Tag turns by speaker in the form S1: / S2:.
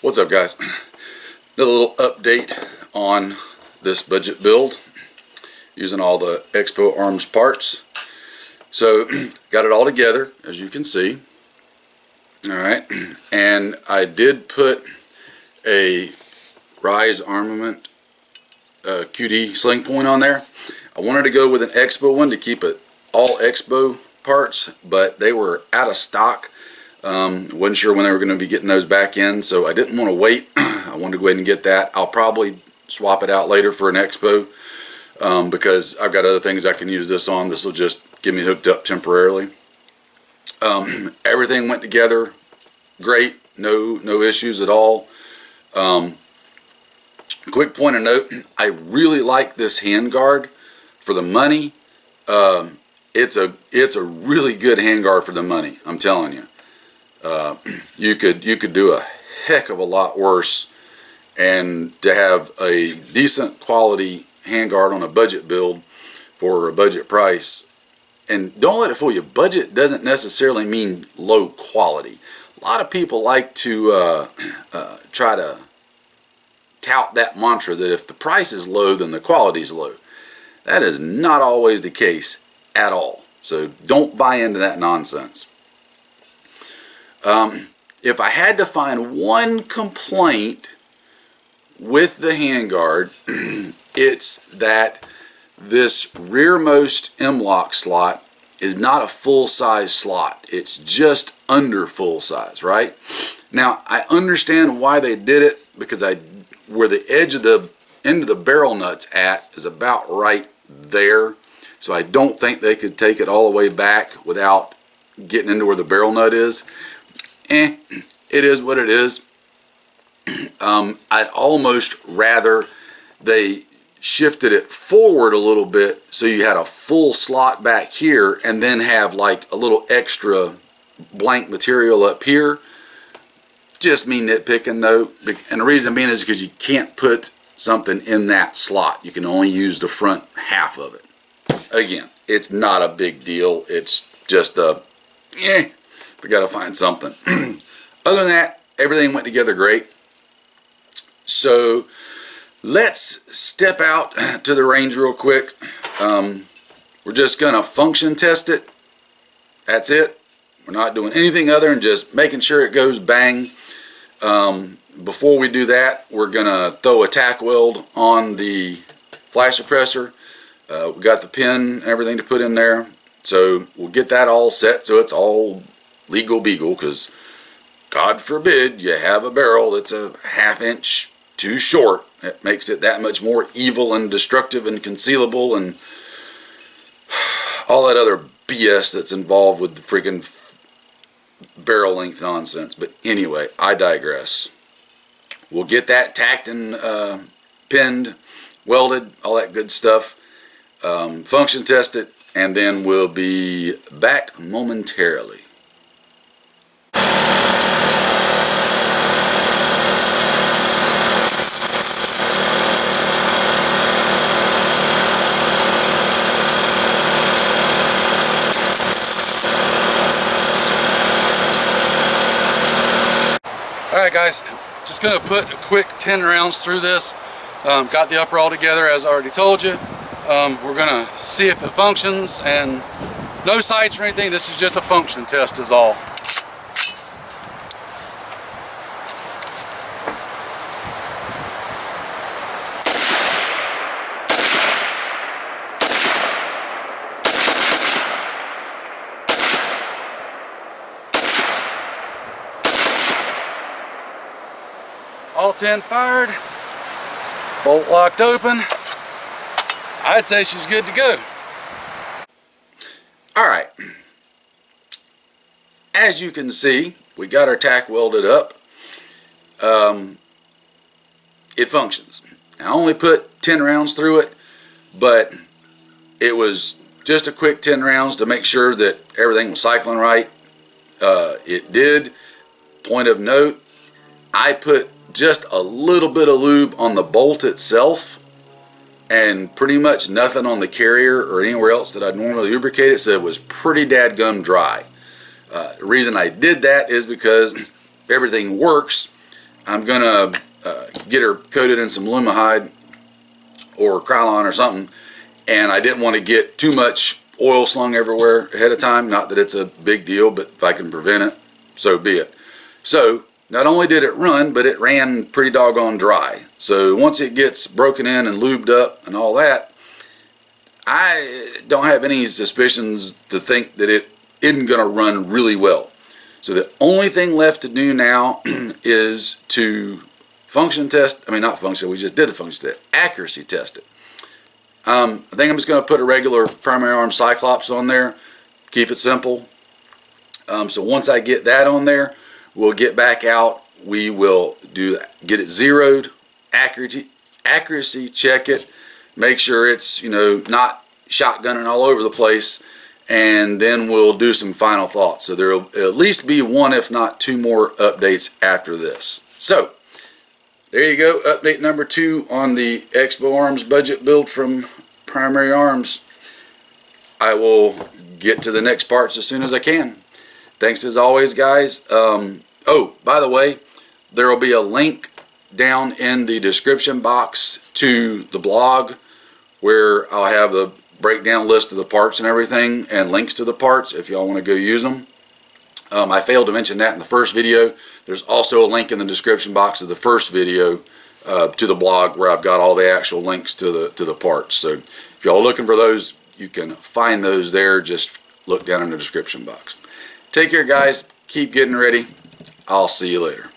S1: What's up, guys? Another little update on this budget build using all the Expo Arms parts. So got it all together, as you can see. All right, and I did put a Rise Armament QD sling point on there. I wanted to go with an Expo one to keep it all Expo parts, but they were out of stock. Wasn't sure when they were going to be getting those back in, so I didn't want to wait. I wanted to go ahead and get that. I'll probably swap it out later for an Expo because I've got other things I can use this on. This will just get me hooked up temporarily. Everything went together great. No issues at all. Quick point of note, I really like this handguard for the money. It's a really good handguard for the money, I'm telling you. You could do a heck of a lot worse, and to have a decent quality handguard on a budget build for a budget price. And don't let it fool you, budget doesn't necessarily mean low quality. A lot of people like to try to tout that mantra that if the price is low, then the quality is low. That is not always the case at all. So don't buy into that nonsense. If I had to find one complaint with the handguard, it's that this rearmost M-LOK slot is not a full-size slot. It's just under full size, right? Now, I understand why they did it, because where the edge of the end of the barrel nut's at is about right there. So I don't think they could take it all the way back without getting into where the barrel nut is. It is what it is. I'd almost rather they shifted it forward a little bit so you had a full slot back here and then have like a little extra blank material up here. Just me nitpicking though, and the reason being is because you can't put something in that slot. You can only use the front half of it. Again, it's not a big deal. It's just we got to find something. Other than that, everything went together great. So let's step out to the range real quick. We're just going to function test it. That's it. We're not doing anything other than just making sure it goes bang. Before we do that, we're going to throw a tack weld on the flash suppressor. We got the pin and everything to put in there. So we'll get that all set so it's all legal beagle, because God forbid you have a barrel that's a ½ inch too short. It makes it that much more evil and destructive and concealable and all that other BS that's involved with the freaking barrel length nonsense. But anyway, I digress. We'll get that tacked and pinned, welded, all that good stuff. Function test it, and then we'll be back momentarily. Alright guys, just going to put a quick 10 rounds through this. Got the upper all together as I already told you. We're going to see if it functions, and no sights or anything. This is just a function test is all. All 10 fired, bolt locked open. I'd say she's good to go. Alright, as you can see, we got our tack welded up. It functions. I only put 10 rounds through it, but it was just a quick 10 rounds to make sure that everything was cycling right. It did. Point of note, I put just a little bit of lube on the bolt itself and pretty much nothing on the carrier or anywhere else that I'd normally lubricate it, so it was pretty dadgum dry. The reason I did that is because everything works. I'm gonna get her coated in some Lumihide or Krylon or something, and I didn't want to get too much oil slung everywhere ahead of time. Not that it's a big deal, but if I can prevent it, so be it. So not only did it run, but it ran pretty doggone dry. So once it gets broken in and lubed up and all that, I don't have any suspicions to think that it isn't going to run really well. So the only thing left to do now is to function test. I mean, not function, we just did the function test. Accuracy test it. I think I'm just going to put a regular primary arm Cyclops on there. Keep it simple. So once I get that on there, we'll get back out. We will get it zeroed, accuracy check it, make sure it's, you know, not shotgunning all over the place, and then we'll do some final thoughts. So there'll at least be one, if not two more updates after this. So there you go, update number 2 on the Expo Arms budget build from Primary Arms. I will get to the next parts as soon as I can. Thanks as always, guys. Oh, by the way, there will be a link down in the description box to the blog where I'll have the breakdown list of the parts and everything, and links to the parts if y'all want to go use them. I failed to mention that in the first video. There's also a link in the description box of the first video to the blog where I've got all the actual links to the parts. So if y'all are looking for those, you can find those there. Just look down in the description box. Take care, guys. Keep getting ready. I'll see you later.